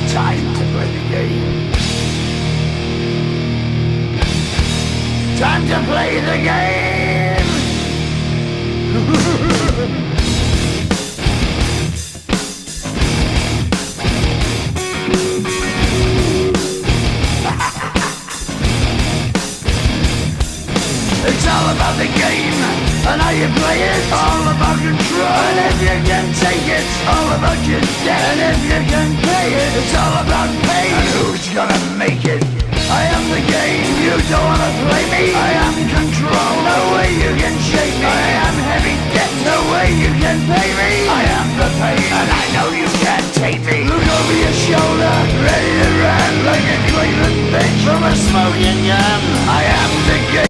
Time to play the game. Time to play the game. It's all about the game and how you play it. All about control, and if you can take it, all about your debt. And if you can pay it, it's all about pain. And who's gonna make it? I am the game. You don't wanna play me. I am control. No way you can